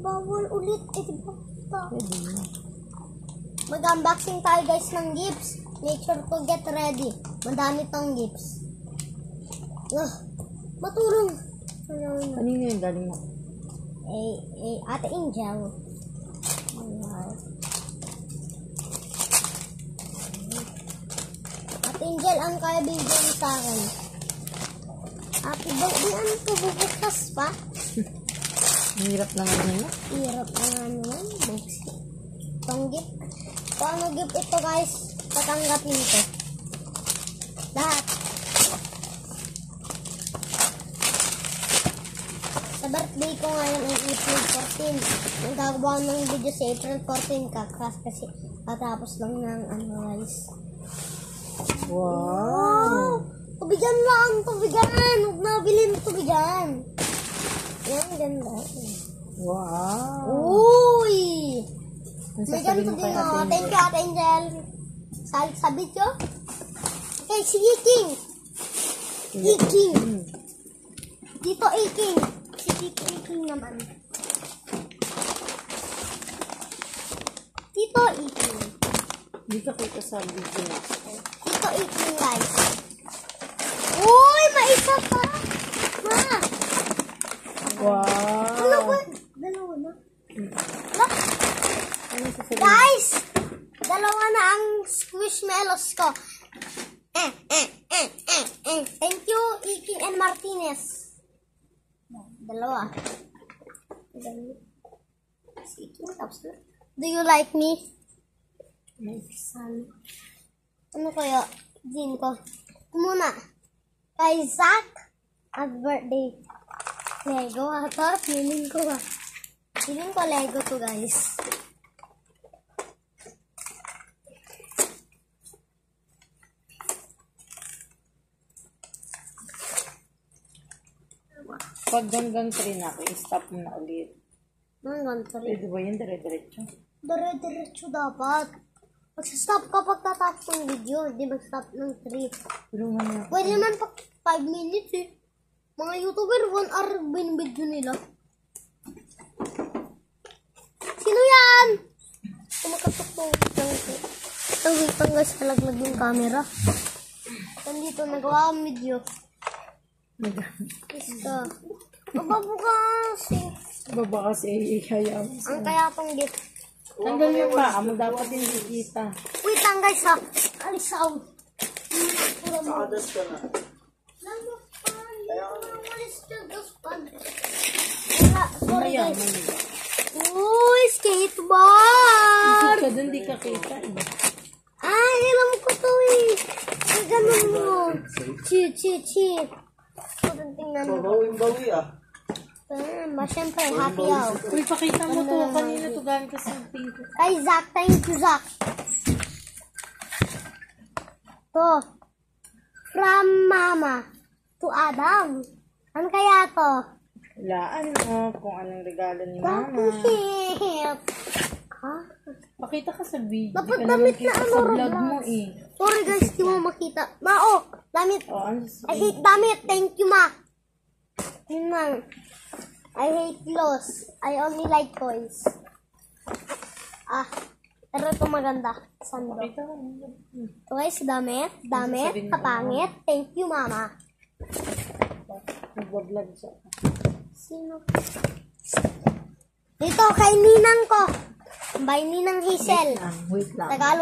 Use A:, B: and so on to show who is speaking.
A: bawal ulit. Di ba?
B: Pwede na.
A: Mag-unboxing tayo guys ng gifts. Make sure to get ready. Madami tong gifts. Matulong.
B: Kanina yung galing mo?
A: Ate Angel. Ate Angel, ang kaya bigyan sa akin. Happy birthday, ano ko bubukas pa?
B: Hirap na nga nyo.
A: Hirap na nga naman. Itong gift. Paano gift ito guys? Tatanggapin ko. Lahat. Sa birthday ko ngayon ang April 14. Nagagawa ng video sa April 14 kasi katapos lang ng ano guys.
B: Wow!
A: Tubigan lang! Tubigan! Huwag na bilhin tubigan. Yan, ganda.
B: Wow!
A: Uy!
B: Ang
A: Tubigan
B: sasabihin
A: to
B: mo
A: din
B: kay
A: o.
B: Ate
A: Thank you,
B: Angel?
A: Ate Angel. Salit sa video. Okay, sige, King. Iking. Dito, Iking. Si Iking naman. Dito, Iking.
B: Hindi ka kita sa video.
A: Dito, Iking, guys. Uy, maisa pa. Ma.
B: Wow!
A: Ano ba? Dalawa na. Look.
B: Ano sasabihin?
A: Guys! Dalawa na ang squishmallows ko. Thank you, Iking and Martinez. Dalawa. Do you like me? Ano kaya? Din ko. Muna. Kay Zach. Happy birthday. Lego ata. Feeling ko ba? Feeling ko Lego to guys.
B: Pag hanggang 3 na ako, i-stop mo na ulit.
A: Hanggang 3.
B: Pwede ba yun? Dire-diretso?
A: Dire-diretso dapat. Mag-stop kapag tatapos ng video. Hindi mag-stop ng 3.
B: Pero nga na.
A: Pwede naman pa 5 minutes eh. Mga YouTuber, 1 hour binibidyo nila. Sino yan? Kumakatok po. Tanggal sa laglag yung camera. Nandito, nagawa ang video. Ista. Mababukas eh.
B: Baba kasi ihayam.
A: Ang kaya pang gift.
B: Tanggal yung paa mo, dapat hindi kita.
A: Wait lang guys ha. Alisaw.
C: Nakadas ka na.
A: Sorry
B: Mamaya,
A: guys.
B: mamaya.
A: Uy, skateboard!
B: Ka doon, di ka kita eh.
A: Ay, alam ko to eh. Ay, ganun mo. Cheat. Tingnan mo.
C: Bawing-bawi ah.
A: Siyempre, happy hour.
B: Uy, pakita mo to. Kanina to galing ka sa pink.
A: Kay Zach, thank you Zach. To. From Mama to Adam. Ano kaya to?
B: Laan mo kung anong regalo ni Mama.
A: Bakit? Ha?
B: Pakita ka sa video.
A: Dapat
B: Di ka
A: damit
B: naman kita
A: na ano,
B: sa vlog
A: Roblox.
B: mo eh.
A: Sorry guys, di mo makita. Damit.
B: Oh, ano
A: I hate damit. Thank you, Ma. Yun lang. I hate clothes. I only like toys. Pero ito maganda. Sando.
B: Pakita ka.
A: Ito guys, damit.
B: sasabihin mo?
A: Kapangit. Thank you, Mama.
B: Nagbablog siya.
A: Sino? Dito, kay Ninang ko. By Ninang Hazel.
B: Wait lang.
A: Tagalog.